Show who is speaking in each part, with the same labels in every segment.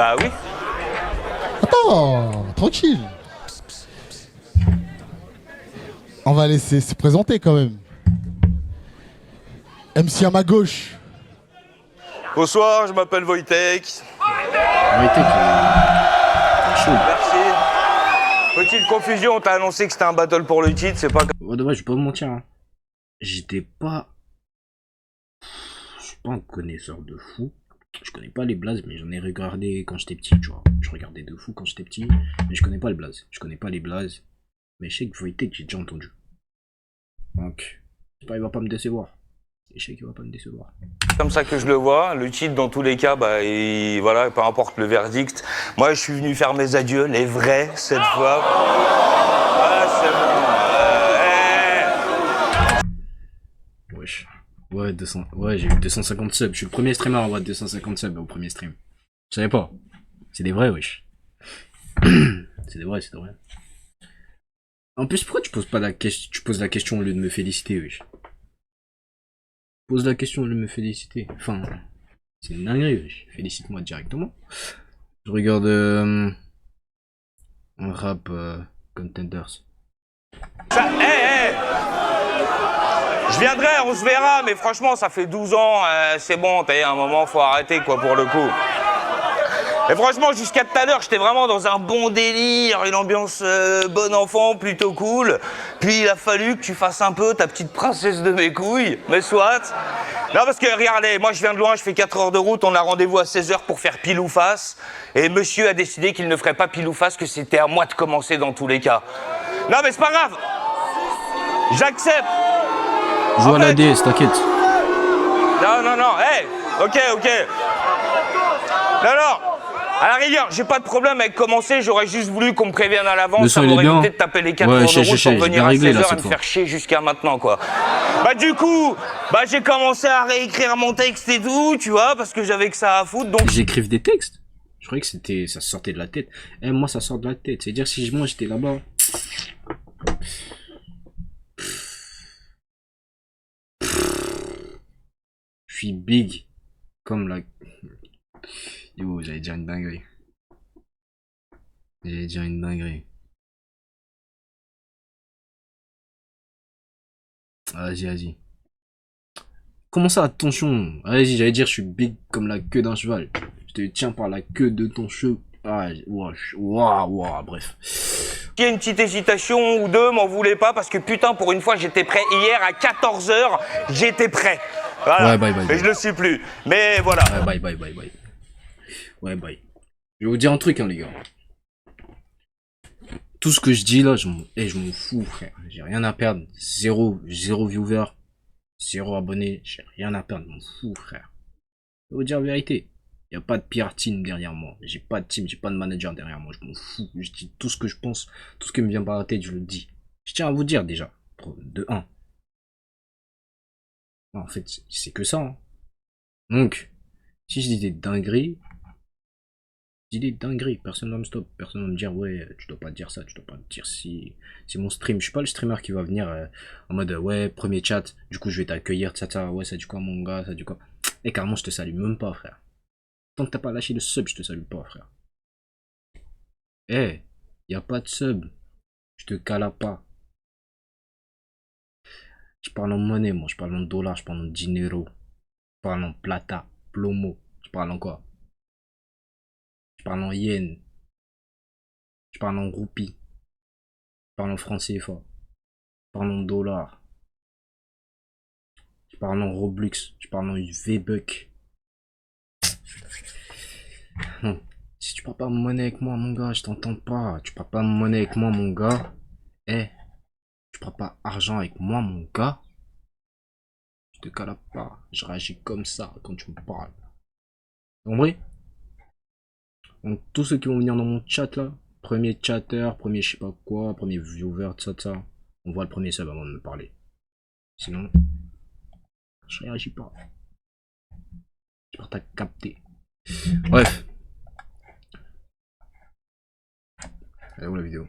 Speaker 1: Bah oui.
Speaker 2: Attends, tranquille. On va laisser se présenter quand même. MC à ma gauche.
Speaker 1: Bonsoir, je m'appelle Wojtek.
Speaker 3: Wojtek, chaud.
Speaker 1: Merci. Petite confusion, on t'a annoncé que c'était un battle pour le titre, c'est pas...
Speaker 3: Ouais, de vrai, je vais pas vous mentir. Hein. J'étais pas... Je suis pas un connaisseur de fou. Je connais pas les blazes, mais j'en ai regardé quand j'étais petit, tu vois. Je regardais de fou quand j'étais petit, mais je connais pas les blazes. Je connais pas les blazes. Mais je sais que Wojtek, j'ai déjà entendu. Donc, j'espère qu'il va pas me décevoir. Je sais qu'il va pas me décevoir.
Speaker 1: Comme ça que je le vois, le titre dans tous les cas, bah, et voilà, peu importe le verdict. Moi, je suis venu faire mes adieux, les vrais, cette fois. Voilà, c'est bon.
Speaker 3: Wesh. Ouais, 200... ouais, j'ai eu 250 subs. Je suis le premier streamer à avoir 250 subs au premier stream. Je savais pas. C'est des vrais, wesh. C'est des vrais, c'est des vrais. En plus, pourquoi tu poses pas la question, tu poses la question au lieu de me féliciter, wesh? Pose la question au lieu de me féliciter. Enfin, c'est une dinguerie, wesh. Félicite-moi directement. Je regarde un rap Contenders.
Speaker 1: Je viendrai, on se verra, mais franchement, ça fait 12 ans, c'est bon, t'as un moment, faut arrêter, quoi, pour le coup. Et franchement, jusqu'à tout à l'heure, j'étais vraiment dans un bon délire, une ambiance bon enfant, plutôt cool. Puis il a fallu que tu fasses un peu ta petite princesse de mes couilles, mais soit. Non, parce que regardez, moi je viens de loin, je fais 4 heures de route, on a rendez-vous à 16 h pour faire pile ou face. Et monsieur a décidé qu'il ne ferait pas pile ou face, que c'était à moi de commencer dans tous les cas. Non, mais c'est pas grave. J'accepte.
Speaker 3: Joue à la DS, t'inquiète.
Speaker 1: Non, non, non, hey, ok. Non, à la rigueur, j'ai pas de problème avec commencer, j'aurais juste voulu qu'on me prévienne à l'avance, ça m'aurait évité de taper les 4 heures de route pour venir à 16 h et me faire chier jusqu'à maintenant, quoi. Bah du coup, j'ai commencé à réécrire mon texte et tout, tu vois, parce que j'avais que ça à foutre, donc...
Speaker 3: J'écrive des textes? Je croyais que c'était... ça sortait de la tête. Eh, moi, ça sort de la tête. C'est-à-dire, si moi, j'étais là-bas... Je suis big comme la... Yo, j'allais dire une dinguerie. Vas-y. Comment ça, attention? Vas-y, j'allais dire je suis big comme la queue d'un cheval. Je te tiens par la queue de ton cheveu. Ah, waouh, bref.
Speaker 1: Il y a une petite hésitation ou deux, m'en voulez pas, parce que putain, pour une fois, j'étais prêt hier à 14 h, j'étais prêt. Voilà.
Speaker 3: Ouais, bye.
Speaker 1: Et je le suis plus. Mais voilà.
Speaker 3: Ouais, bye. Ouais, bye. Je vais vous dire un truc, hein, les gars. Tout ce que je dis là, je m'en fous, frère. J'ai rien à perdre. Zéro viewer, 0 abonné. J'ai rien à perdre, je m'en fous, frère. Je vais vous dire la vérité. Il n'y a pas de PR team derrière moi. J'ai pas de team, j'ai pas de manager derrière moi. Je m'en fous. Je dis tout ce que je pense, tout ce qui me vient par la tête, je le dis. Je tiens à vous dire déjà, de 1. En fait, c'est que ça. Hein. Donc, si je dis des dingueries, personne va me stop, personne va me dire ouais, tu dois pas dire ça, tu dois pas dire si. C'est mon stream, je suis pas le streamer qui va venir en mode ouais, premier chat, du coup je vais t'accueillir, ça, ouais, ça dit quoi mon gars, ça dit quoi. Et carrément, je te salue même pas, frère. Tant que t'as pas lâché le sub, je te salue pas, frère. Eh, y a pas de sub, je te cala pas. Je parle en monnaie, moi, je parle en dollars, je parle en dinero, je parle en plata, plomo, je parle en quoi? Je parle en yen, je parle en roupie, je parle en franc CFA, je parle en dollars, je parle en Robux, je parle en V-Buck. Si tu parles pas monnaie avec moi, mon gars, je t'entends pas. Tu parles pas monnaie avec moi, mon gars. Eh, tu parles pas argent avec moi, mon gars. Je te cale pas. Je réagis comme ça quand tu me parles. Compris? Donc, tous ceux qui vont venir dans mon chat là, premier chatter, premier je sais pas quoi, premier viewer, ça, on voit le premier sub avant de me parler. Sinon, je réagis pas. J'espère que t'as capté. Bref. Elle est où la vidéo?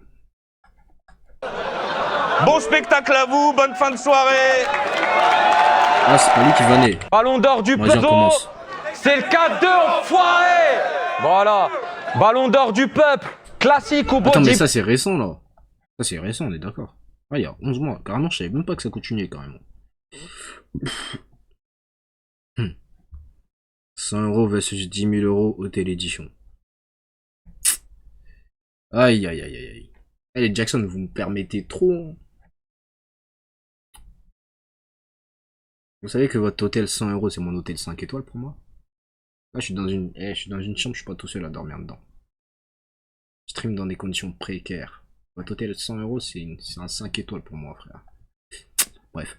Speaker 1: Bon spectacle à vous, bonne fin de soirée.
Speaker 3: Ah, c'est pas lui qui venait.
Speaker 4: Ballon d'or du
Speaker 3: Vas-y, on
Speaker 4: peso.
Speaker 3: commence.
Speaker 4: C'est le 4-2, enfoiré. Voilà. Ballon d'or du peuple. Classique au
Speaker 3: Attends,
Speaker 4: body.
Speaker 3: mais ça c'est récent là. Ça c'est récent, on est d'accord. Ah, il y a 11 mois. Carrément, je savais même pas que ça continuait carrément. 100 € versus 10 000 € Hôtel Édition. Aïe aïe aïe aïe aïe. Eh les Jackson, vous me permettez trop. Hein. Vous savez que votre hôtel 100 € c'est mon hôtel 5 étoiles pour moi. Là je suis dans une chambre, je suis pas tout seul à dormir dedans. Je stream dans des conditions précaires. Votre hôtel 100 € c'est un 5 étoiles pour moi frère. Bref.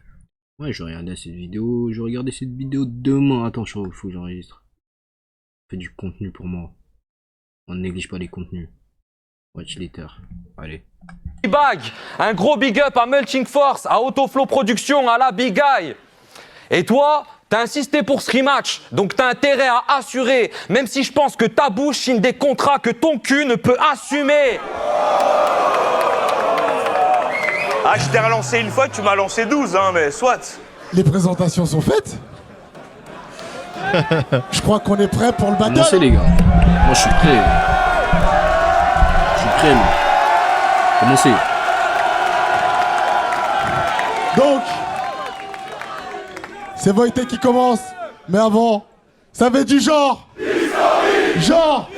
Speaker 3: Ouais, je regardais cette vidéo. Je vais regarder cette vidéo demain. Attends, faut que j'enregistre. Fais du contenu pour moi. On ne néglige pas les contenus. Watch later. Allez.
Speaker 4: Bag. Un gros big up à Melting Force, à Autoflow Production, à la Big Guy. Et toi, t'as insisté pour ce rematch. Donc t'as intérêt à assurer. Même si je pense que ta bouche signe des contrats que ton cul ne peut assumer.
Speaker 1: Ah, je t'ai relancé une fois, tu m'as lancé 12, hein, mais soit.
Speaker 2: Les présentations sont faites. Je crois qu'on est prêt pour le battle.
Speaker 3: Commencez les gars. Moi je suis prêt. Je suis prêt moi. Commencez.
Speaker 2: Donc, c'est Wojtek qui commence. Mais avant, ça va être du genre. Genre.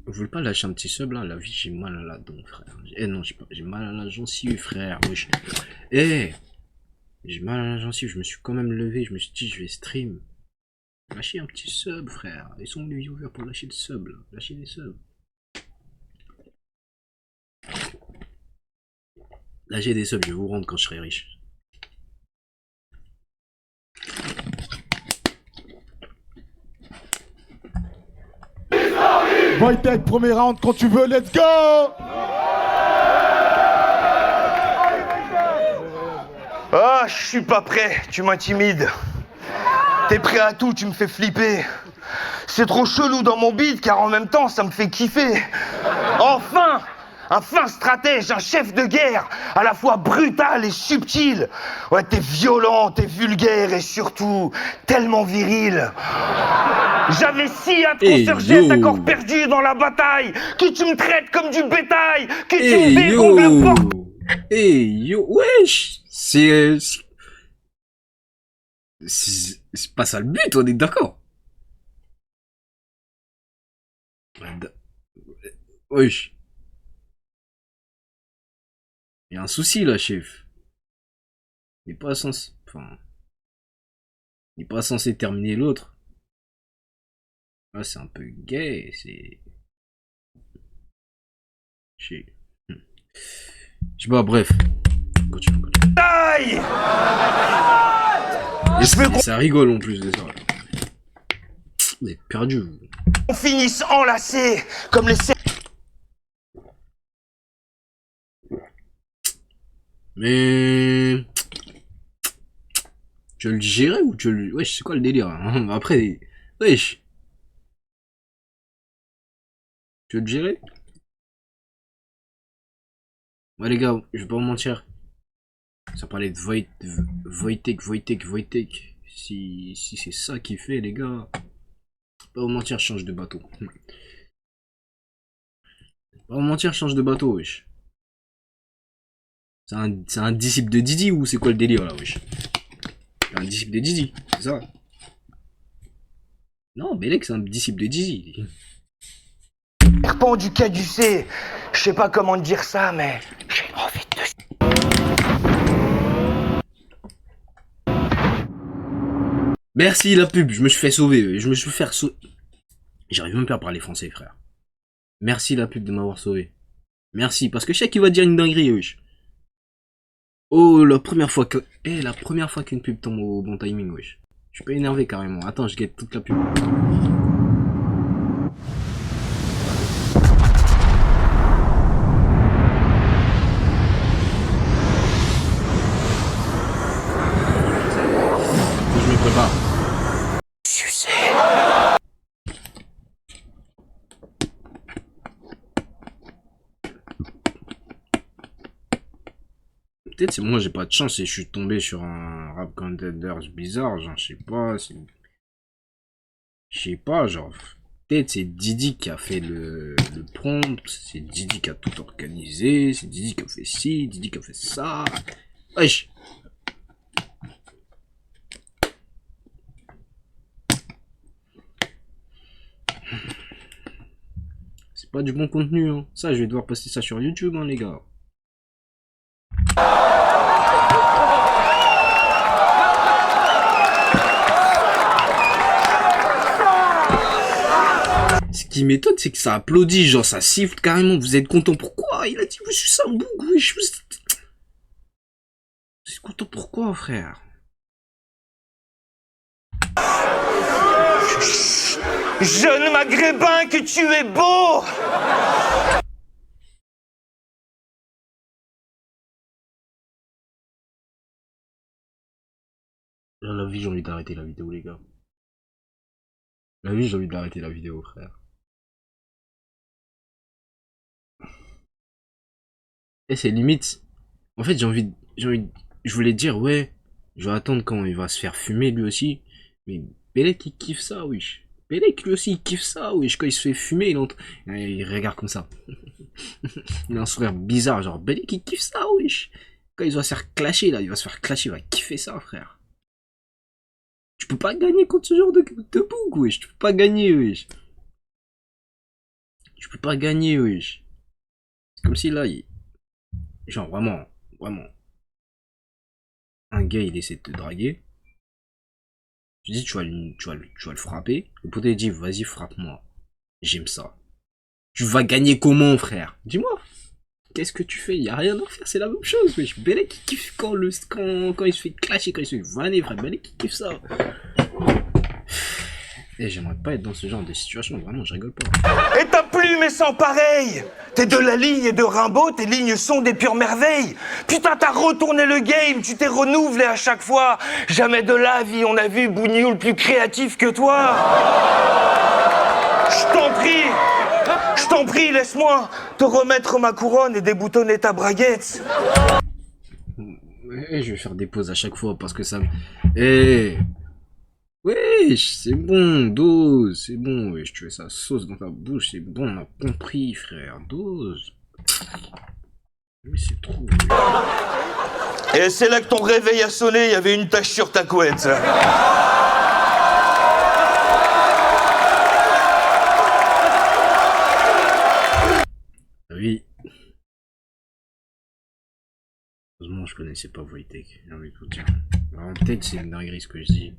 Speaker 3: Vous voulez pas lâcher un petit sub là? La vie, j'ai mal à la dent, frère. Eh non, j'ai mal à la gencive, frère. Wesh. Eh, j'ai mal à la gencive. Je me suis quand même levé. Je me suis dit, je vais stream. Lâchez un petit sub, frère. Ils sont les viewers pour lâcher le sub là. Lâchez les subs. Lâchez des subs, je vais vous rendre quand je serai riche.
Speaker 2: Wojtek, premier round quand tu veux, let's go.
Speaker 1: Ah, je suis pas prêt, tu m'intimides. T'es prêt à tout, tu me fais flipper. C'est trop chelou dans mon beat car en même temps ça me fait kiffer. Enfin, un fin stratège, un chef de guerre, à la fois brutal et subtil. Ouais, t'es violent, t'es vulgaire et surtout tellement viril. J'avais si hâte qu'on se rejette à corps perdu dans la bataille, que tu me traites comme du bétail, que tu me dégongles le porte.
Speaker 3: Yo, wesh. C'est pas ça le but, on est d'accord. Wesh. Il y a un souci là, chef. Il n'est pas censé... Enfin... Il n'est pas censé terminer l'autre. Là, c'est un peu gay, c'est... Je sais pas, bref. Continue.
Speaker 1: Aïe!
Speaker 3: Ça rigole en plus de ça. Vous êtes perdu, vous.
Speaker 1: On finisse enlacés comme les...
Speaker 3: Mais... Tu veux le gérer ou tu veux le... Wesh, c'est quoi le délire hein? Après, wesh. Tu veux le gérer? Ouais les gars, je vais pas vous mentir. Ça parlait de Wojtek. Si c'est ça qu'il fait les gars. Pas vous mentir, change de bateau. Pas vous mentir, change de bateau, wesh. C'est un disciple de Didi ou c'est quoi le délire là, wesh? Un disciple de Didi, c'est ça? Non, Belek c'est un disciple de Didi.
Speaker 1: Serpent du caducé. Je sais pas comment te dire ça, mais j'ai envie de te...
Speaker 3: Merci la pub, je me suis fait sauver, je me suis fait sauver. J'arrive même pas à parler français, frère. Merci la pub de m'avoir sauvé. Merci, parce que je sais qu'il va dire une dinguerie, wesh. Oh, la première fois que... la première fois qu'une pub tombe au bon timing, wesh. Je suis pas énervé carrément. Attends, je guette toute la pub. Je me prépare. Peut-être c'est moi j'ai pas de chance et je suis tombé sur un rap contenders bizarre, genre je sais pas, genre tête, c'est Didi qui a fait le prompt, c'est Didi qui a tout organisé, c'est Didi qui a fait ci, Didi qui a fait ça. Wesh. C'est pas du bon contenu, hein. Ça, je vais devoir poster ça sur YouTube, hein, les gars. Ce qui m'étonne, c'est que ça applaudit, genre ça siffle carrément. Vous êtes content pourquoi? Il a dit, je suis un boug, oui, je suis... Vous êtes content pourquoi, frère?
Speaker 1: Jeune maghrébin, que tu es beau!
Speaker 3: Là, la vie, j'ai envie d'arrêter la vidéo, les gars. La vie, j'ai envie d'arrêter la vidéo, frère. Et c'est limite. En fait, je voulais dire, ouais, je vais attendre quand il va se faire fumer lui aussi. Mais Belek, il kiffe ça, wesh. Belek, lui aussi, il kiffe ça, wesh. Quand il se fait fumer, il regarde comme ça. Il a un sourire bizarre, genre, Belek, il kiffe ça, wesh. Quand il va se faire clasher, là, il va se faire clasher, il va kiffer ça, frère. Tu peux pas gagner contre ce genre de bouc, wesh. Tu peux pas gagner, wesh. Tu peux pas gagner, wesh. C'est comme si là, genre, vraiment. Un gars, il essaie de te draguer. Tu dis, tu vas le frapper. Le pote, il dit, vas-y, frappe-moi. J'aime ça. Tu vas gagner comment, frère? Dis-moi. Qu'est-ce que tu fais? Il y a rien à faire, c'est la même chose, wesh. Belek, il kiffe quand il se fait clasher, quand il se fait vanner, frère. Belek, il kiffe ça. Et j'aimerais pas être dans ce genre de situation, vraiment, je rigole pas.
Speaker 1: Et ta plume est sans pareil. T'es de la ligne et de Rimbaud, tes lignes sont des pures merveilles. Putain, t'as retourné le game, tu t'es renouvelé à chaque fois. Jamais de la vie, on a vu Bougnoul plus créatif que toi. Je t'en prie, laisse-moi te remettre ma couronne et déboutonner ta braguette.
Speaker 3: Ouais, je vais faire des pauses à chaque fois parce que ça me... Wesh, c'est bon, dose, c'est bon, wesh, tu veux sa sauce dans ta bouche, c'est bon, on a compris, frère, dose. Mais c'est trop...
Speaker 1: Et c'est là que ton réveil a sonné, il y avait une tache sur ta couette.
Speaker 3: Oui. Heureusement, je connaissais pas Wojtek, j'ai envie de vous dire. Alors, peut-être c'est une dinguerie ce que je dis.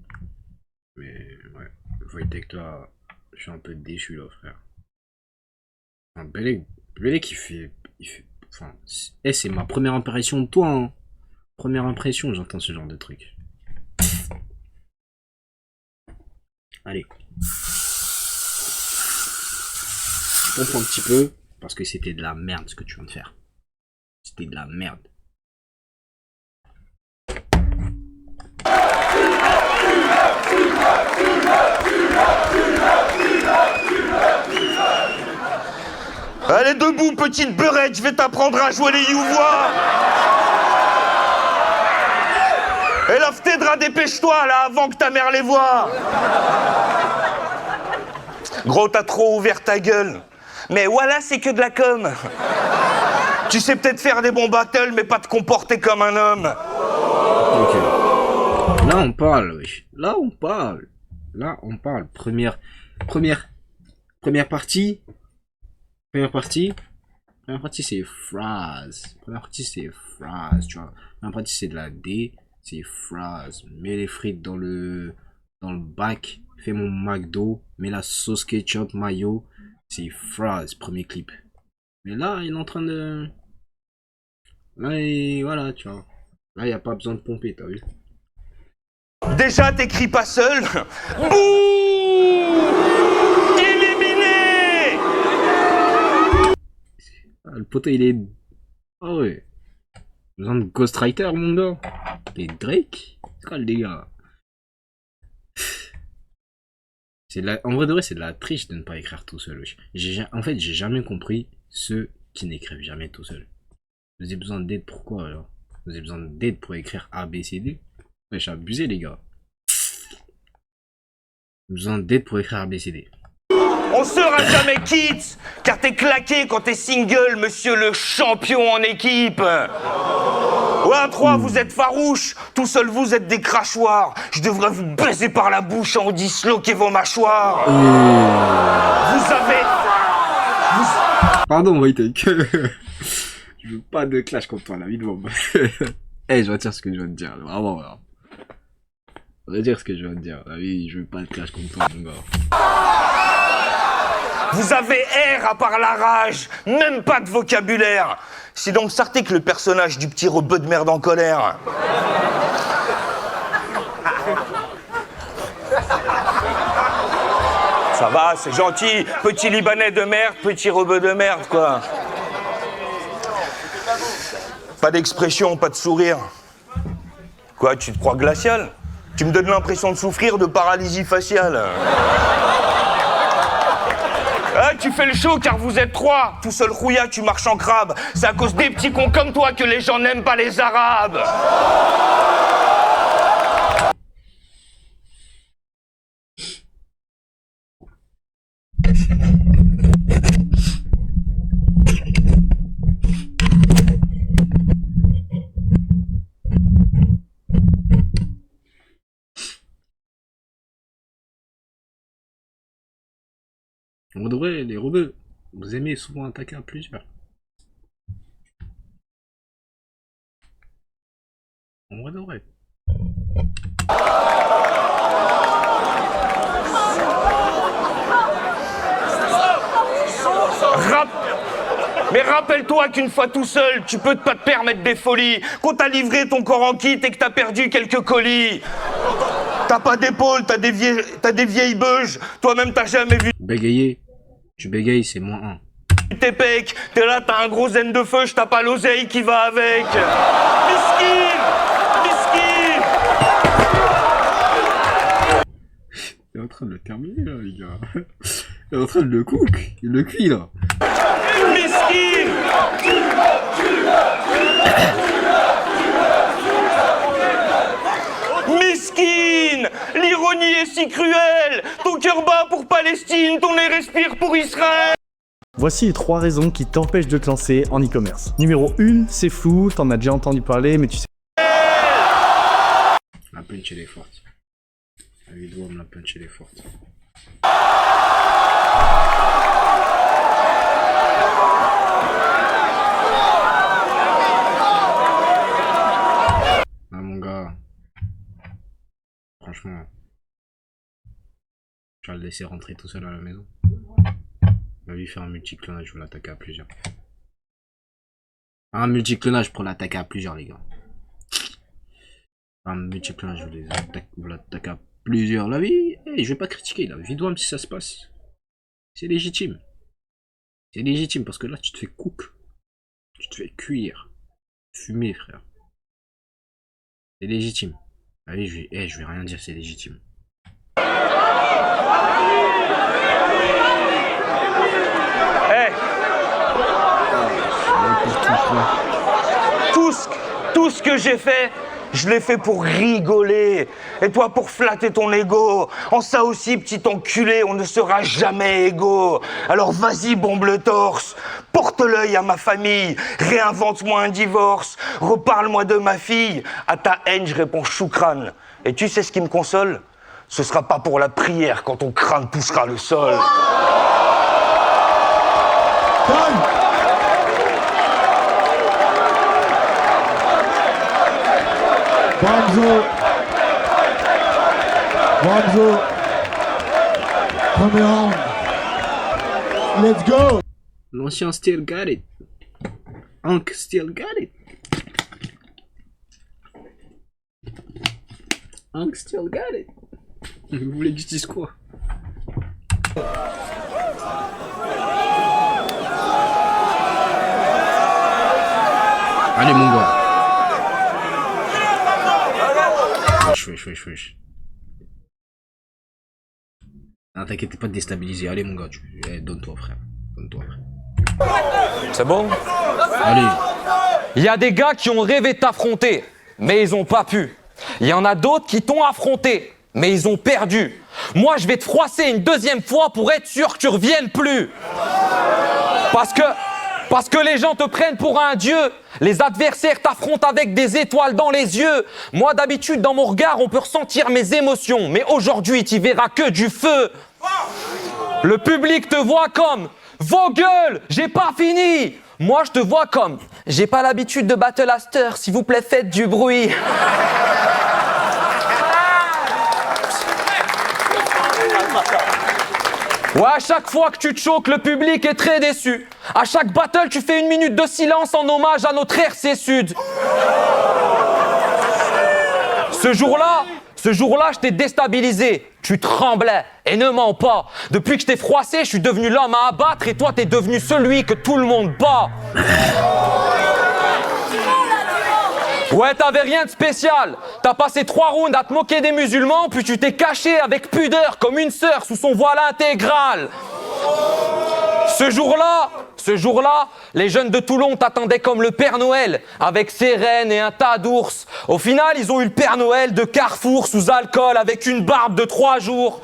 Speaker 3: Mais ouais, Wojtek, toi, je suis un peu déçu là, frère. Enfin, Belek, il fait... Enfin, c'est ma première impression de toi, hein. Première impression, j'entends ce genre de truc. Allez. Je comprends un petit peu, parce que c'était de la merde ce que tu viens de faire. C'était de la merde.
Speaker 1: Allez, debout, petite beurette, je vais t'apprendre à jouer les youvois. Et l'Aftedra, dépêche-toi, là, avant que ta mère les voie. Gros, t'as trop ouvert ta gueule. Mais voilà, c'est que de la com. Tu sais peut-être faire des bons battles, mais pas te comporter comme un homme.
Speaker 3: Ok. Là, on parle, wesh. Là, on parle. Première partie. Première partie, c'est phrase. Première partie, c'est phrase, tu vois. Première partie, c'est de la D, c'est phrase. Mets les frites dans le bac. Fais mon McDo. Mets la sauce ketchup, mayo. C'est phrase, premier clip. Mais là, il est en train de... Là, voilà, tu vois. Là, il n'y a pas besoin de pomper, t'as vu?
Speaker 1: Déjà, t'écris pas seul. Bouh! Éliminé!
Speaker 3: Ah, le poteau, il est... Ah ouais. Besoin de Ghostwriter, mon gars. Et Drake? C'est quoi le dégât? En vrai de vrai, c'est de la triche de ne pas écrire tout seul. En fait, j'ai jamais compris ceux qui n'écrivent jamais tout seul. Vous avez besoin d'aide, pourquoi alors? Vous avez besoin d'aide pour écrire A, B, C, D? Ouais, j'ai abusé, les gars. Besoin d'aide pour écrire A, B, C, D.
Speaker 1: On sera jamais quitte, car t'es claqué quand t'es single, monsieur le champion en équipe. Ouais, à 3, vous êtes farouches, tout seul vous êtes des crachoirs. Je devrais vous baiser par la bouche en disloquer vos mâchoires. Vous avez...
Speaker 3: Pardon, Wojtek. Je veux pas de clash contre toi, la vie de bombe. Eh, je retire ce que je viens de dire, vraiment, voilà. Je retire ce que je viens de dire. La vie, je veux pas de clash contre toi, mon gars.
Speaker 1: Vous avez air à part la rage, même pas de vocabulaire. C'est donc Sarté que le personnage du petit rebeu de merde en colère. Ça va, c'est gentil. Petit Libanais de merde, petit rebeu de merde, quoi. Pas d'expression, pas de sourire. Quoi, tu te crois glacial? Tu me donnes l'impression de souffrir de paralysie faciale. Ah, tu fais le show car vous êtes 3. Tout seul rouilla, tu marches en crabe. C'est à cause des petits cons comme toi que les gens n'aiment pas les Arabes.
Speaker 3: On devrait, les rebeux, vous aimez souvent attaquer à plusieurs. On vrai de vrai.
Speaker 1: Mais rappelle-toi qu'une fois tout seul, tu peux pas te permettre des folies. Qu'on t'a livré ton corps en kit et que t'as perdu quelques colis. T'as pas d'épaule, t'as des vieilles beuges. Toi-même t'as jamais vu
Speaker 3: Bégayer. Tu bégayes, c'est -1.
Speaker 1: tes pecs. T'es là, t'as un gros zen de feu, t'as pas l'oseille qui va avec. Miskin, miskin.
Speaker 3: Il est en train de le terminer là, les gars. Il est en train de le cook. Il le cuit là.
Speaker 1: Miskin. Miskin. L'ironie est si cruelle. Ton cœur bat pour Palestine, ton nez respire pour Israël.
Speaker 5: Voici les 3 raisons qui t'empêchent de te lancer en e-commerce. Numéro 1, c'est flou, t'en as déjà entendu parler, mais tu sais...
Speaker 3: La punch elle est forte. La vidéo la punch elle est forte. Ah mon gars. Franchement. Je vais le laisser rentrer tout seul à la maison. On va lui faire un multiclonage, je vais l'attaquer à plusieurs. Un multiclonage pour l'attaquer à plusieurs, les gars. Un multiclonage, je vais l'attaquer à plusieurs. La vie, hey, je vais pas critiquer, la vie d'homme si ça se passe. C'est légitime. C'est légitime parce que là, tu te fais cook. Tu te fais cuire. Fumer, frère. C'est légitime. Allez, je vais rien dire, c'est légitime.
Speaker 1: Tout ce que j'ai fait, je l'ai fait pour rigoler. Et toi, pour flatter ton ego. En ça aussi, petit enculé, on ne sera jamais égaux. Alors vas-y, bombe le torse. Porte l'œil à ma famille. Réinvente-moi un divorce. Reparle-moi de ma fille. À ta haine, je réponds choukran. Et tu sais ce qui me console? Ce sera pas pour la prière quand ton crâne touchera le sol.
Speaker 2: Bamzo. Bamzo. Premier round. Let's go.
Speaker 3: L'ancien still got it. Hank still got it. Hank still got it. Vous voulez que je dise quoi? Allez mon gars. Wesh. Ah, t'inquiète pas de déstabiliser. Allez mon gars, donne-toi frère. Donne-toi frère.
Speaker 4: C'est bon?
Speaker 3: Allez.
Speaker 4: Il y a des gars qui ont rêvé de t'affronter, mais ils ont pas pu. Il y en a d'autres qui t'ont affronté, mais ils ont perdu. Moi, je vais te froisser une deuxième fois pour être sûr que tu reviennes plus. Parce que les gens te prennent pour un dieu. Les adversaires t'affrontent avec des étoiles dans les yeux. Moi, d'habitude, dans mon regard, on peut ressentir mes émotions. Mais aujourd'hui, tu verras que du feu. Le public te voit comme « Vos gueules, j'ai pas fini !» Moi, je te vois comme « J'ai pas l'habitude de battle à cette heure, s'il vous plaît, faites du bruit. » Ouais, à chaque fois que tu te choques, le public est très déçu. À chaque battle, tu fais 1 minute de silence en hommage à notre RC Sud. Ce jour-là, je t'ai déstabilisé. Tu tremblais. Et ne mens pas. Depuis que je t'ai froissé, je suis devenu l'homme à abattre et toi, t'es devenu celui que tout le monde bat. Ouais, t'avais rien de spécial. T'as passé 3 rounds à te moquer des musulmans, puis tu t'es caché avec pudeur comme une sœur sous son voile intégral. Ce jour-là, les jeunes de Toulon t'attendaient comme le Père Noël, avec ses rennes et un tas d'ours. Au final, ils ont eu le Père Noël de Carrefour sous alcool avec une barbe de 3 jours.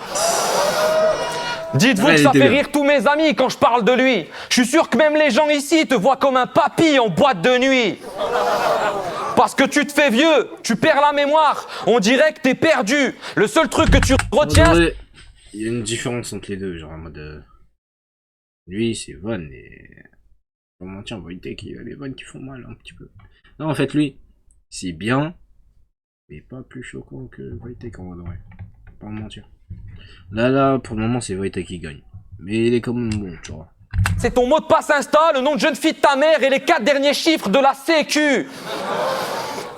Speaker 4: Dites-vous que ça fait rire tous mes amis quand je parle de lui. Je suis sûr que même les gens ici te voient comme un papy en boîte de nuit. Parce que tu te fais vieux, tu perds la mémoire, on dirait que t'es perdu. Le seul truc que tu retiens...
Speaker 3: Il y a une différence entre les deux, genre en mode... Lui, c'est Von et... Pour mentir, Wojtek, il y a des vannes qui font mal un petit peu. Non, en fait, lui, c'est bien, mais pas plus choquant que Wojtek en vrai. Pas mentir. Là, pour le moment, c'est Wojtek qui gagne. Mais il est quand même bon, tu vois.
Speaker 4: C'est ton mot de passe Insta, le nom de jeune fille de ta mère et les 4 derniers chiffres de la sécu.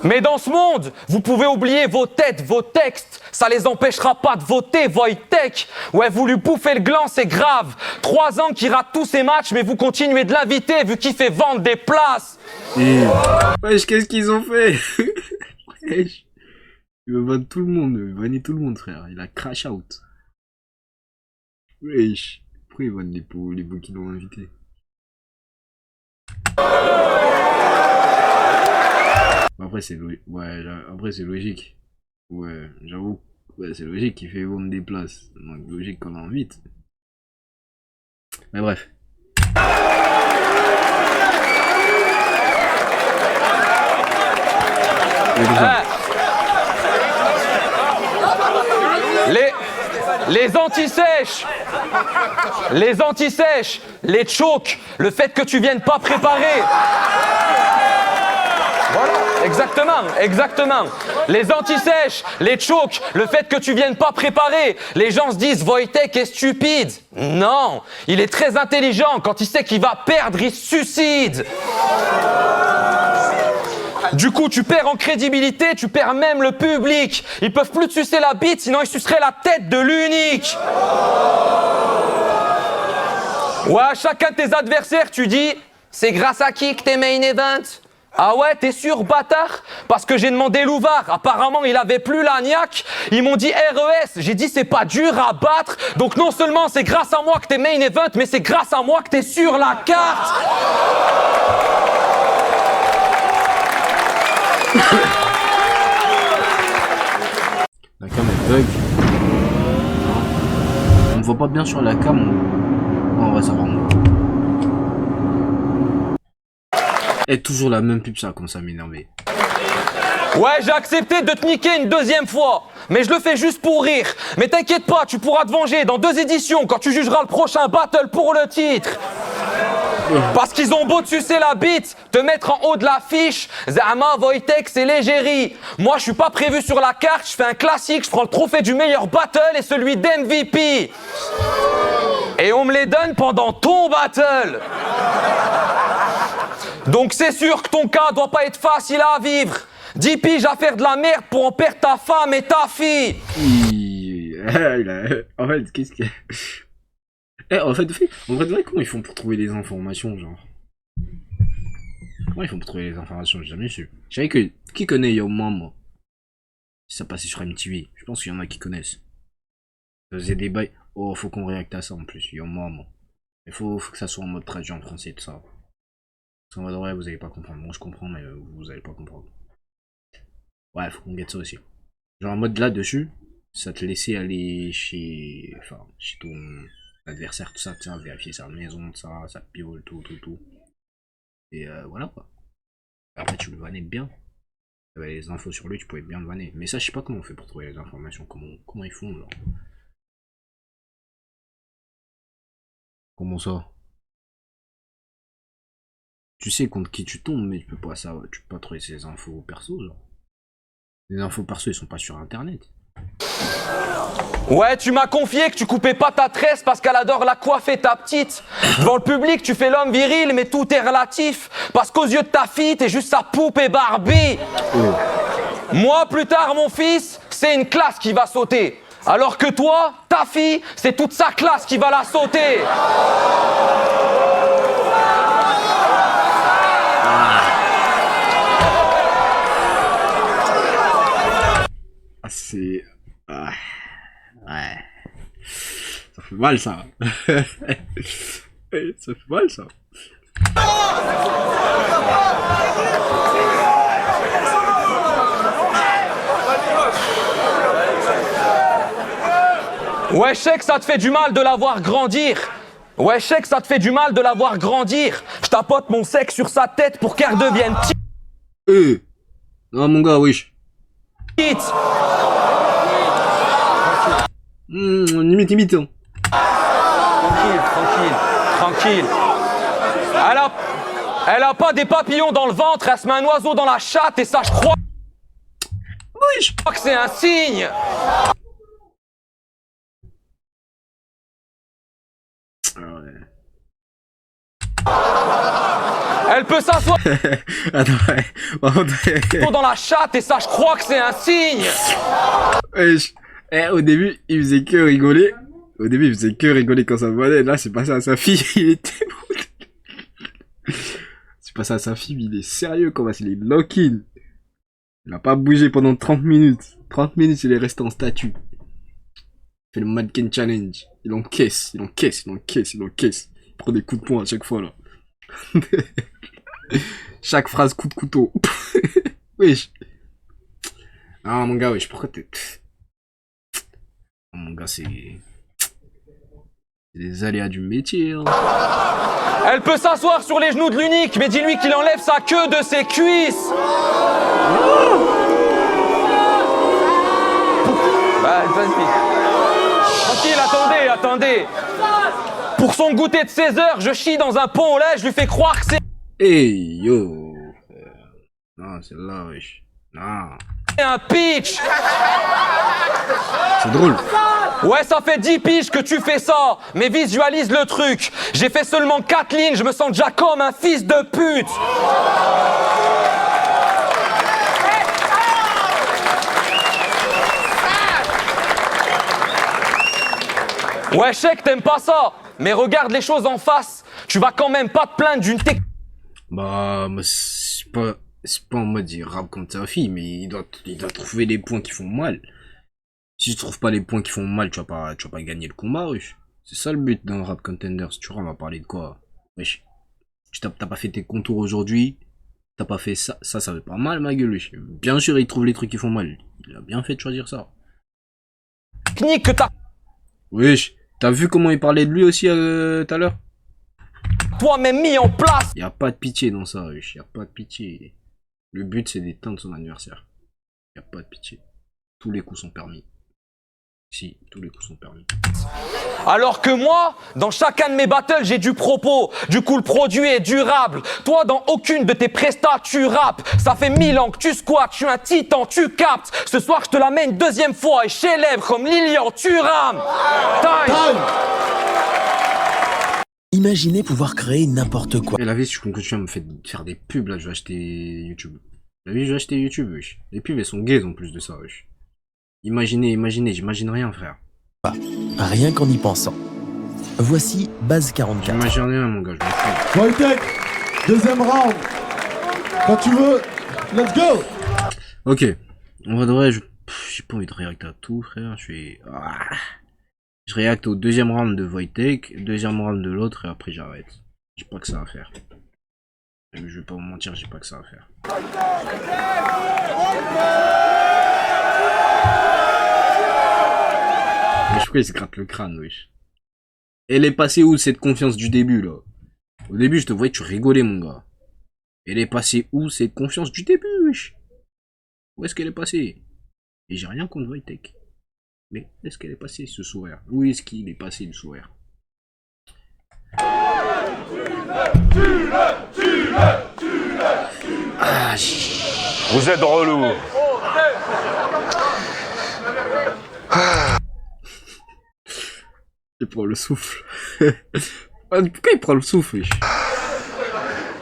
Speaker 4: Mais dans ce monde, vous pouvez oublier vos têtes, vos textes. Ça les empêchera pas de voter, Wojtek. Ouais, vous lui bouffez le gland, c'est grave. 3 ans qu'il rate tous ses matchs, mais vous continuez de l'inviter vu qu'il fait vendre des places.
Speaker 3: Wesh, qu'est-ce qu'ils ont fait? Wesh. Il va vanner tout le monde, vanner tout le monde, frère. Il a crash out. Wesh. Pourquoi il vanne les beaux qui l'ont invité? Après c'est logique. Ouais, j'avoue. Ouais, c'est logique qu'il fait vendre des places. Donc logique qu'on l'invite. Mais bref.
Speaker 4: Les anti-sèches, les chokes, le fait que tu viennes pas préparer. Voilà, exactement. Les anti-sèches, les chokes, le fait que tu viennes pas préparer. Les gens se disent Wojtek est stupide. Non, il est très intelligent. Quand il sait qu'il va perdre, il se suicide. Du coup, tu perds en crédibilité, tu perds même le public. Ils peuvent plus te sucer la bite, sinon ils suceraient la tête de l'unique. Ouais, à chacun de tes adversaires, tu dis « C'est grâce à qui que t'es main event ?» Ah ouais, t'es sûr, bâtard? Parce que j'ai demandé Louvard, apparemment il avait plus la niaque. Ils m'ont dit RES, j'ai dit c'est pas dur à battre. Donc non seulement c'est grâce à moi que t'es main event, mais c'est grâce à moi que t'es sur la carte.
Speaker 3: La cam elle bug. On me voit pas bien sur la cam. On va savoir. Et toujours la même pub, ça commence à m'énerver.
Speaker 4: Ouais, j'ai accepté de te niquer une deuxième fois. Mais je le fais juste pour rire. Mais t'inquiète pas, tu pourras te venger dans 2 éditions quand tu jugeras le prochain battle pour le titre. Parce qu'ils ont beau te sucer la bite, te mettre en haut de l'affiche, Zama, Wojtek, c'est l'égérie. Moi, je suis pas prévu sur la carte, je fais un classique, je prends le trophée du meilleur battle et celui d'MVP. Et on me les donne pendant ton battle. Donc c'est sûr que ton cas doit pas être facile à vivre. 10 piges à faire de la merde pour en perdre ta femme et ta fille.
Speaker 3: En fait, qu'est-ce que... en vrai, comment ils font pour trouver les informations, genre? Comment ils font pour trouver les informations? J'ai jamais su. Je savais que... Qui connaît Yo moi? Si ça passait sur MTV, je pense qu'il y en a qui connaissent. Ça faisait des bails... Oh, faut qu'on réacte à ça en plus, Yo moi. Il faut que ça soit en mode traduit en français, tout ça. Parce qu'en mode vrai, vous allez pas comprendre. Bon, je comprends, mais vous allez pas comprendre. Ouais, faut qu'on guette ça aussi. Genre en mode là-dessus, ça te laissait aller chez ton adversaire, tout ça, tu sais, vérifier sa maison, tout ça, sa piole, tout. Et voilà quoi. Après, tu le vannais bien. Tu avais les infos sur lui, tu pouvais bien le vanner. Mais ça, je sais pas comment on fait pour trouver les informations. Comment ils font, genre. Comment ça? Tu sais contre qui tu tombes, mais tu peux pas trouver ces infos perso, genre. Les infos perso, ils sont pas sur internet.
Speaker 4: Ouais, tu m'as confié que tu coupais pas ta tresse parce qu'elle adore la coiffer ta petite. Devant le public, tu fais l'homme viril, mais tout est relatif. Parce qu'aux yeux de ta fille, t'es juste sa poupée Barbie. Moi, plus tard, mon fils, c'est une classe qui va sauter. Alors que toi, ta fille, c'est toute sa classe qui va la sauter.
Speaker 3: Ah, c'est... Ah. Ouais. Ça fait mal, ça. Ça fait mal, ça.
Speaker 4: Ouais, je sais que ça te fait du mal de la voir grandir. Ouais, je sais que ça te fait du mal de la voir grandir. Je tapote mon sexe sur sa tête pour qu'elle devienne
Speaker 3: Non, mon gars, wesh.
Speaker 4: petite.
Speaker 3: Limite, hein.
Speaker 4: Tranquille. Elle a pas des papillons dans le ventre, elle se met un oiseau dans la chatte et ça, je crois que c'est un signe. Elle peut s'asseoir dans la chatte et ça, je crois que c'est un signe.
Speaker 3: Au début, il faisait que rigoler. Quand ça venait. Là, c'est passé à sa fille. Il était bon. C'est passé à sa fille, mais il est sérieux. Comment il est lock-in. Il n'a pas bougé pendant 30 minutes. 30 minutes, il est resté en statue. Il fait le Mannequin Challenge. Il encaisse. Il prend des coups de poing à chaque fois, là. Chaque phrase coup de couteau. Wesh. Ah, mon gars, wesh, pourquoi t'es... Mon gars, c'est les aléas du métier. Hein.
Speaker 4: Elle peut s'asseoir sur les genoux de l'unique, mais dis-lui qu'il enlève sa queue de ses cuisses. Bah, vas-y. Tranquille, attendez. Pour son goûter de 16 heures, je chie dans un pot au lait, je lui fais croire que c'est...
Speaker 3: Hey, yo. Non, c'est là, wesh. Non.
Speaker 4: un pitch.
Speaker 3: C'est drôle.
Speaker 4: Ouais, ça fait 10 piges que tu fais ça, mais visualise le truc. J'ai fait seulement 4 lignes, je me sens déjà comme un fils de pute. Ouais, je sais que t'aimes pas ça, mais regarde les choses en face. Tu vas quand même pas te plaindre d'une technique.
Speaker 3: Bah, c'est pas en mode il rappe comme ta fille, mais il doit trouver les points qui font mal. Si tu trouves pas les points qui font mal, tu vas pas gagner le combat, wesh. C'est ça le but d'un rap contender. Si tu vois, on va parler de quoi, wesh. T'as pas fait tes contours aujourd'hui, t'as pas fait ça, ça fait pas mal, ma gueule, wesh. Bien sûr, il trouve les trucs qui font mal. Il a bien fait de choisir ça.
Speaker 4: Technique que t'as.
Speaker 3: Wesh, t'as vu comment il parlait de lui aussi tout à l'heure?
Speaker 4: Toi-même mis en place.
Speaker 3: Y a pas de pitié dans ça, wesh. Y a pas de pitié. Le but, c'est d'éteindre son adversaire. Y a pas de pitié. Tous les coups sont permis. Si, tous les coups sont permis.
Speaker 4: Alors que moi, dans chacun de mes battles, j'ai du propos. Du coup, le produit est durable. Toi, dans aucune de tes prestats, tu rappes. Ça fait 1000 ans que tu squattes, je suis un titan, tu captes. Ce soir, je te la mets une deuxième fois et célèbre comme Lilian, tu rames. Time.
Speaker 6: Imaginez pouvoir créer n'importe quoi.
Speaker 3: Et la vie, si je continue à me faire des pubs, là, je vais acheter YouTube. La vie, je vais acheter YouTube, wesh. Les pubs, elles sont gays en plus de ça, wesh. Imaginez, j'imagine rien, frère.
Speaker 6: Rien qu'en y pensant. Voici Base 44.
Speaker 3: J'imagine rien, mon gars, je m'en fous.
Speaker 2: Wojtek, deuxième round. Quand tu veux, let's go.
Speaker 3: Ok. En vrai de vrai, j'ai pas envie de réacter à tout, frère. Je réacte au deuxième round de Wojtek, deuxième round de l'autre, et après j'arrête. J'ai pas que ça à faire. Mais je vais pas vous mentir, j'ai pas que ça à faire. pourquoi il se gratte le crâne, wesh. Elle est passée où cette confiance du début, là? Au début, je te voyais, tu rigolais, mon gars. Elle est passée où cette confiance du début, wesh? Où est-ce qu'elle est passée? Et j'ai rien contre Wojtek. Mais où est-ce qu'elle est passée, ce sourire? Où est-ce qu'il est passé, le sourire? Ah,
Speaker 1: Vous êtes relou.
Speaker 3: il prend le souffle. Pourquoi il prend le souffle, wesh?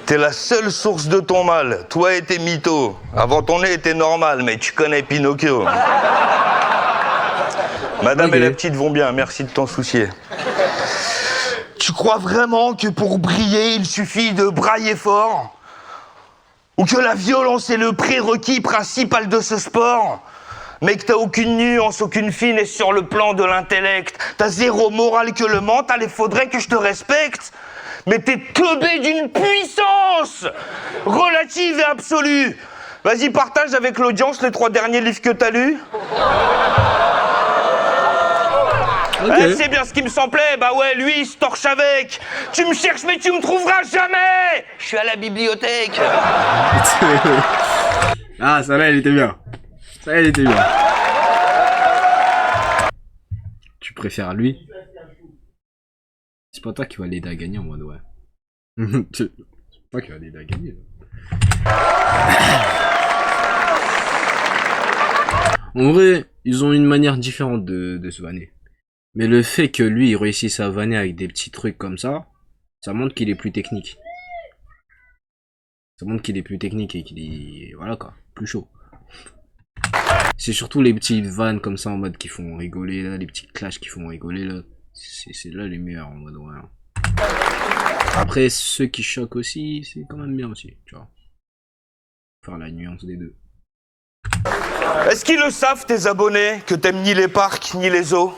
Speaker 1: T'es la seule source de ton mal. Toi et tes mythos. Avant ton nez était normal, mais tu connais Pinocchio. Madame et la petite vont bien, merci de t'en soucier. Tu crois vraiment que pour briller, il suffit de brailler fort? Ou que la violence est le prérequis principal de ce sport? Mec, t'as aucune nuance, aucune finesse sur le plan de l'intellect. T'as zéro morale que le mental et faudrait que je te respecte. Mais t'es teubé d'une puissance relative et absolue. Vas-y, partage avec l'audience les 3 derniers livres que t'as lus.
Speaker 3: Okay.
Speaker 1: C'est bien ce qui me semblait, bah ouais, lui, il se torche avec. Tu me cherches, mais tu me trouveras jamais. Je suis à la bibliothèque.
Speaker 3: Ah, ça là, elle était bien. Ça, elle était bien. Tu préfères lui? C'est pas toi qui va l'aider à gagner en mode ouais. C'est pas toi qui va l'aider à gagner. En vrai, ils ont une manière différente de se vanner. Mais le fait que lui, il réussisse à vanner avec des petits trucs comme ça montre qu'il est plus technique. Ça montre qu'il est plus technique et qu'il est, voilà quoi, plus chaud. C'est surtout les petits vannes comme ça en mode qui font rigoler là, les petits clashs qui font rigoler là. C'est là les meilleurs en mode ouais. Après, ceux qui choquent aussi, c'est quand même bien aussi, tu vois. Faire la nuance des deux.
Speaker 1: Est-ce qu'ils le savent, tes abonnés, que t'aimes ni les parcs ni les zoos?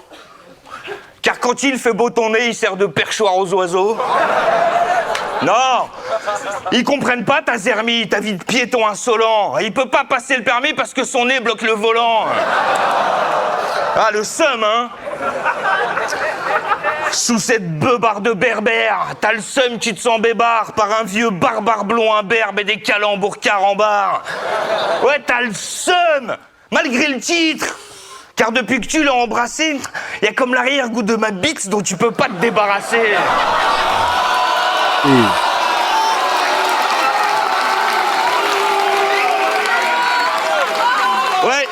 Speaker 1: Car quand il fait beau ton nez, il sert de perchoir aux oiseaux. Non, ils comprennent pas ta zermie, ta vie de piéton insolent. Il peut pas passer le permis parce que son nez bloque le volant. Ah, le seum, hein. Sous cette beubarde berbère, t'as le seum, tu te sens bébard par un vieux barbare blond imberbe et des calembours carambars. Ouais, t'as le seum, malgré le titre. Car depuis que tu l'as embrassé, y a comme l'arrière-goût de ma bite dont tu peux pas te débarrasser. Ouais.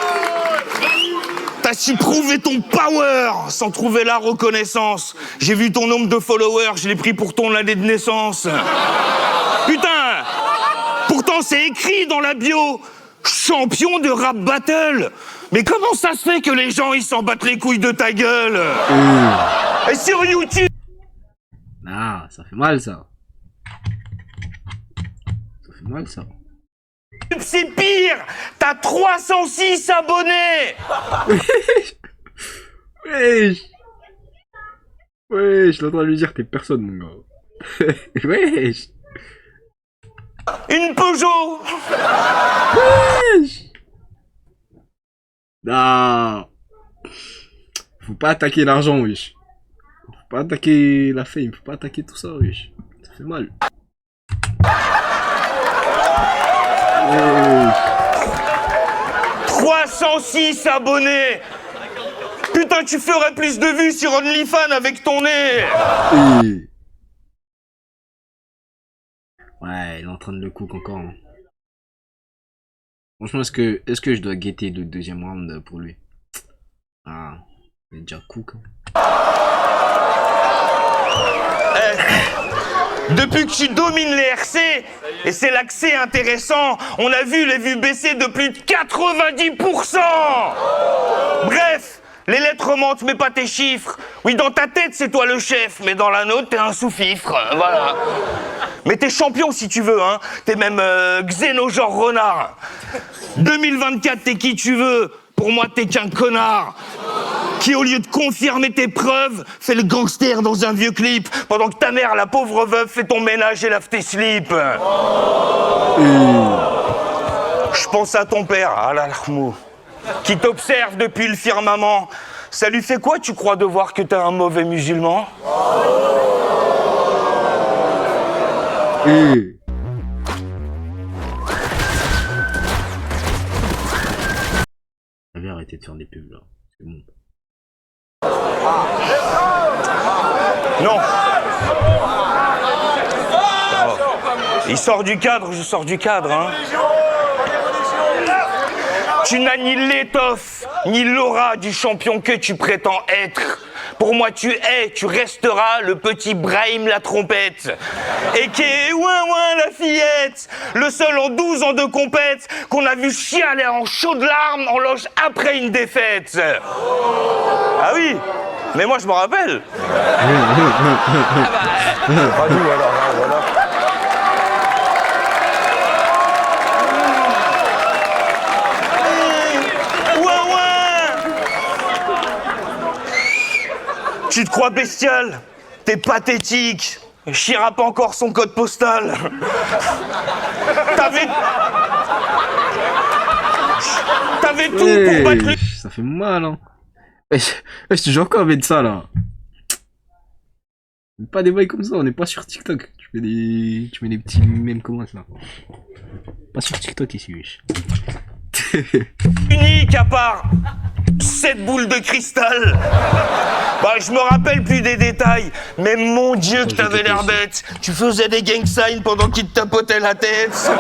Speaker 1: T'as su prouver ton power sans trouver la reconnaissance. J'ai vu ton nombre de followers, je l'ai pris pour ton année de naissance. Putain! Pourtant c'est écrit dans la bio. Champion de rap battle. Mais comment ça se fait que les gens ils s'en battent les couilles de ta gueule? Et sur YouTube...
Speaker 3: Ah, ça fait mal ça. Ça fait mal ça.
Speaker 1: C'est pire. T'as 306 abonnés.
Speaker 3: Wesh. Wesh, je l'entends lui dire t'es personne mon gars. Wesh.
Speaker 1: Une Peugeot.
Speaker 3: Wesh. Non. Faut pas attaquer l'argent, wesh. Faut pas attaquer la fame, faut pas attaquer tout ça, wesh. Ça fait mal. Wesh.
Speaker 1: 306 abonnés. Putain, tu ferais plus de vues sur OnlyFans avec ton nez.
Speaker 3: Ouais, il est en train de le cook encore. Hein. Franchement, est-ce que je dois guetter le deuxième round pour lui? Ah, il est déjà cook. Hein.
Speaker 1: Depuis que tu domines les RC, et c'est là que c'est intéressant, on a vu les vues baisser de plus de 90%. Bref, les lettres mentent, mais pas tes chiffres. Oui, dans ta tête, c'est toi le chef, mais dans la nôtre, t'es un sous-fifre. Voilà. Mais t'es champion si tu veux, hein. T'es même Xéno-genre renard. 2024, t'es qui tu veux. Pour moi, t'es qu'un connard. Qui, au lieu de confirmer tes preuves, fait le gangster dans un vieux clip, pendant que ta mère, la pauvre veuve, fait ton ménage et lave tes slips. Je pense à ton père, Alarmou, qui t'observe depuis le firmament. Ça lui fait quoi, tu crois, de voir que t'es un mauvais musulman?
Speaker 3: J'avais arrêté de faire des pubs là. C'est bon.
Speaker 1: Non. Il sort du cadre, je sors du cadre, hein. Tu n'as ni l'étoffe, ni l'aura du champion que tu prétends être. Pour moi, tu resteras le petit Brahim la trompette. Et qui est ouin ouin la fillette. Le seul en 12 ans de compète qu'on a vu chialer en chaudes larmes en loge après une défaite. Ah oui, mais moi je me rappelle. Pas nous alors, hein, voilà. Tu te crois bestial? T'es pathétique. Chirac encore son code postal. T'avais tout pour battre le...
Speaker 3: Ça fait mal, hein. Je te jure encore avec ça, là. Pas des bails comme ça, on n'est pas sur TikTok. Tu mets des petits mèmes comme ça. Pas sur TikTok ici, wesh.
Speaker 1: Unique à part cette boule de cristal. Bah, je me rappelle plus des détails, mais mon Dieu que t'avais l'air bête. Tu faisais des gang signs pendant qu'il te tapotait la tête.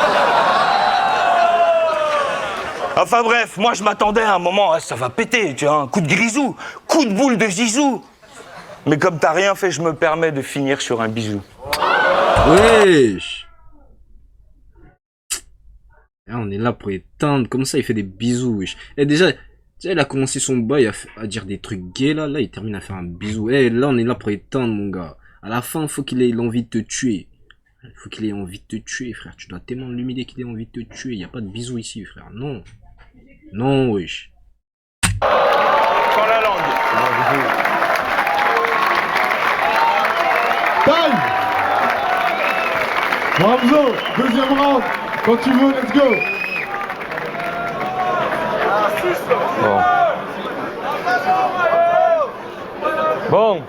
Speaker 1: Enfin bref, moi je m'attendais à un moment, ça va péter, tu vois, un coup de grisou, coup de boule de zizou. Mais comme t'as rien fait, je me permets de finir sur un bisou.
Speaker 3: Wesh. Là, on est là pour éteindre, comme ça il fait des bisous, wesh. Et déjà, tu sais, il a commencé son bail à dire des trucs gays, là il termine à faire un bisou. Eh, là on est là pour éteindre, mon gars. À la fin, faut qu'il ait l'envie de te tuer. Faut qu'il ait envie de te tuer, frère. Tu dois tellement l'humilier qu'il ait envie de te tuer. Y a pas de bisous ici, frère. Non. Non, wesh.
Speaker 1: Sans la langue.
Speaker 2: Time. Ramzo, deuxième round. Quand tu veux, let's go.
Speaker 4: Bon.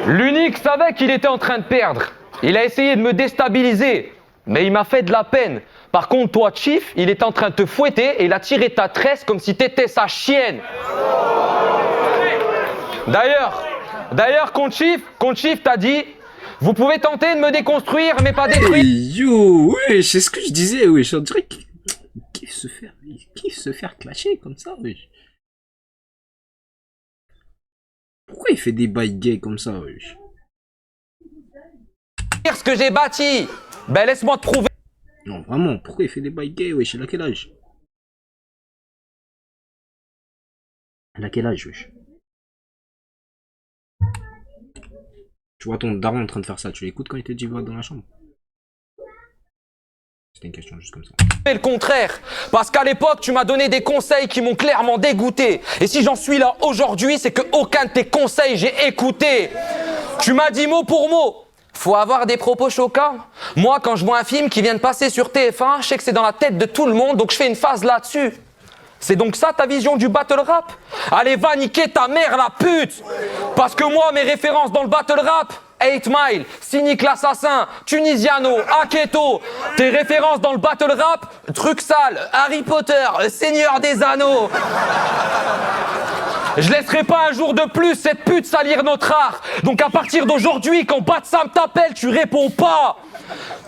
Speaker 4: L'unique savait qu'il était en train de perdre. Il a essayé de me déstabiliser, mais il m'a fait de la peine. Par contre, toi, Chief, il est en train de te fouetter et il a tiré ta tresse comme si t'étais sa chienne. D'ailleurs, contre Chief t'as dit, vous pouvez tenter de me déconstruire, mais pas détruire.
Speaker 3: Hey, yo, wesh, c'est ce que je disais, wesh. On dirait qu'il kiffe se faire clasher comme ça, wesh. Pourquoi il fait des bails gays comme ça, wesh?
Speaker 4: Ce que j'ai bâti. Ben laisse-moi te prouver.
Speaker 3: Non, vraiment, pourquoi il fait des bails gays, wesh? Il a quel âge? Il a quel âge, wesh? Tu vois ton daron en train de faire ça, tu l'écoutes quand il te dit va dans la chambre? C'était une question juste comme ça.
Speaker 4: Le contraire, parce qu'à l'époque, tu m'as donné des conseils qui m'ont clairement dégoûté. Et si j'en suis là aujourd'hui, c'est que aucun de tes conseils j'ai écouté. Tu m'as dit mot pour mot. Faut avoir des propos choquants. Moi, quand je vois un film qui vient de passer sur TF1, je sais que c'est dans la tête de tout le monde, donc je fais une phase là-dessus. C'est donc ça ta vision du battle rap? Allez, va niquer ta mère, la pute! Parce que moi, mes références dans le battle rap, 8 Mile, Cynic l'assassin, Tunisiano, Aketo, tes références dans le battle rap, Truc sale, Harry Potter, Seigneur des Anneaux. Je laisserai pas un jour de plus cette pute salir notre art. Donc à partir d'aujourd'hui, quand Bat Sam t'appelle, tu réponds pas.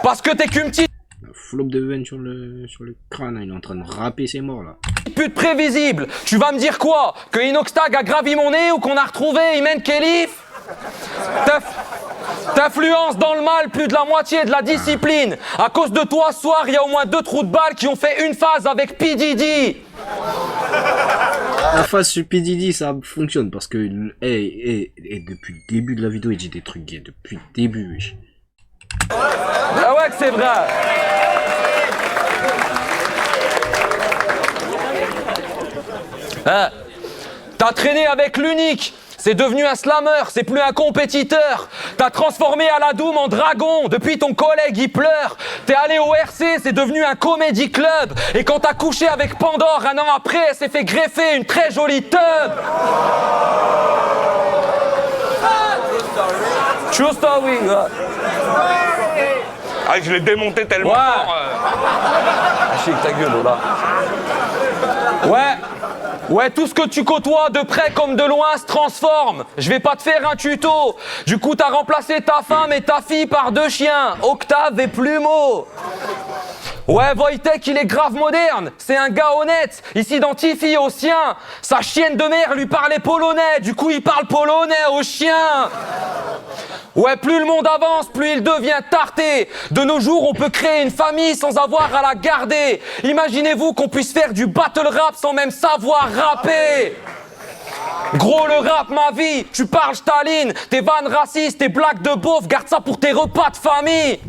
Speaker 4: Parce que t'es qu'une petite
Speaker 3: Flop de veine sur le crâne, il est en train de rapper ses morts là.
Speaker 4: pute prévisible. Tu vas me dire quoi? Que Inoxtag a gravi mon nez ou qu'on a retrouvé Imen Khelif? T'influences dans le mal plus de la moitié de la discipline. À cause de toi, ce soir, il y a au moins 2 trous de balles qui ont fait une phase avec P. Diddy.
Speaker 3: La phase sur P. Diddy, ça fonctionne parce que depuis le début de la vidéo, il dit des trucs gays. Depuis le début, wesh.
Speaker 4: Ah ouais que c'est vrai. Hein? T'as traîné avec l'unique. c'est devenu un slammer, c'est plus un compétiteur. T'as transformé Aladoum en dragon, depuis ton collègue il pleure. T'es allé au RC, c'est devenu un comédie club. Et quand t'as couché avec Pandore, un an après, elle s'est fait greffer une très jolie tub. True story.
Speaker 1: Ah, je l'ai démonté tellement
Speaker 4: Ouais.
Speaker 1: fort.
Speaker 4: Ah, chic, ta gueule, là. Ouais, tout ce que tu côtoies de près comme de loin se transforme. Je vais pas te faire un tuto. Du coup, t'as remplacé ta femme et ta fille par 2 chiens, Octave et Plumeau. Ouais, Wojtek, il est grave moderne. C'est un gars honnête. Il s'identifie au sien. Sa chienne de mère lui parlait polonais. Du coup, il parle polonais au chien. Ouais, plus le monde avance, plus il devient tarté. De nos jours, on peut créer une famille sans avoir à la garder. Imaginez-vous qu'on puisse faire du battle rap sans même savoir rapper. Gros, le rap, ma vie, tu parles Staline, tes vannes racistes, tes blagues de beauf, garde ça pour tes repas de famille.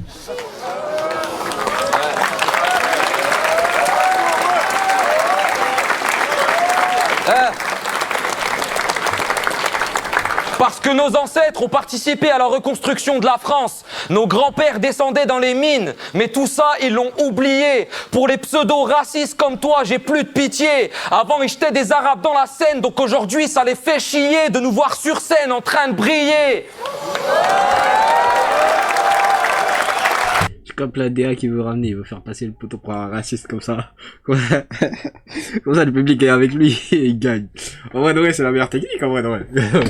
Speaker 4: Parce que nos ancêtres ont participé à la reconstruction de la France. Nos grands-pères descendaient dans les mines. Mais tout ça, ils l'ont oublié. Pour les pseudo-racistes comme toi, j'ai plus de pitié. Avant, ils jetaient des Arabes dans la Seine. Donc aujourd'hui, ça les fait chier de nous voir sur scène en train de briller.
Speaker 3: Je capte la DA qui veut ramener, il veut faire passer le poteau pour un raciste comme ça. Comme ça, le public est avec lui et il gagne. En vrai de vrai, c'est la meilleure technique, en vrai de vrai.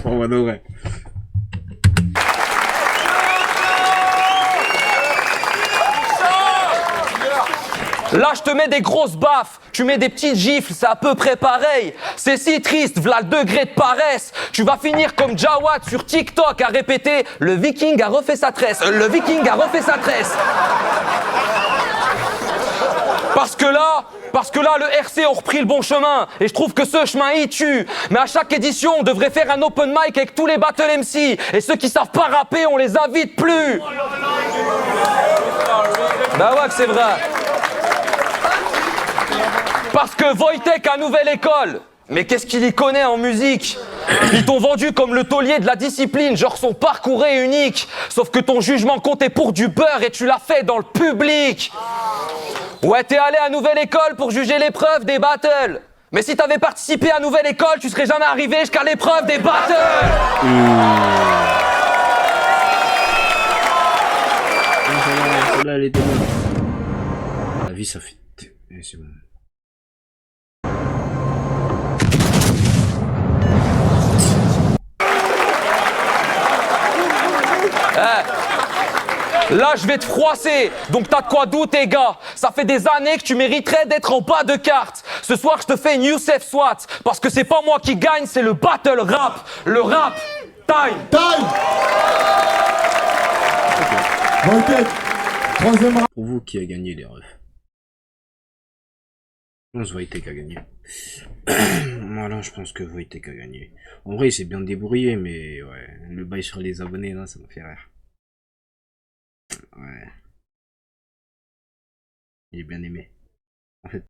Speaker 3: En vrai de vrai.
Speaker 4: Là, je te mets des grosses baffes, tu mets des petites gifles, c'est à peu près pareil. C'est si triste, v'là le degré de paresse. Tu vas finir comme Jawad sur TikTok à répéter « Le viking a refait sa tresse, le viking a refait sa tresse ». Parce que là, le RC ont repris le bon chemin. Et je trouve que ce chemin, il tue. Mais à chaque édition, on devrait faire un open mic avec tous les battle MC. Et ceux qui savent pas rapper, on les invite plus. Bah ouais que c'est vrai. Parce que Wojtek a nouvelle école. Mais qu'est-ce qu'il y connaît en musique? Ils t'ont vendu comme le taulier de la discipline, genre son parcours est unique. Sauf que ton jugement comptait pour du beurre et tu l'as fait dans le public. Ouais, t'es allé à nouvelle école pour juger l'épreuve des battles. Mais si t'avais participé à nouvelle école, tu serais jamais arrivé jusqu'à l'épreuve des battles.
Speaker 3: Celle-là, elle était bonne. La vie, ça fait... C'est bon.
Speaker 4: Là, je vais te froisser, donc t'as de quoi douter, gars. Ça fait des années que tu mériterais d'être en bas de carte. Ce soir, je te fais une Youssef Swat, parce que c'est pas moi qui gagne, c'est le battle rap. Le rap, time.
Speaker 2: Time. Wojtek, troisième round.
Speaker 3: Pour vous, qui a gagné les refs? Je pense Wojtek a gagné. Voilà, je pense que Wojtek a gagné. En vrai, il s'est bien débrouillé, mais ouais, le bail sur les abonnés, là, ça m'a fait rire. Ouais. Il est bien aimé. En fait,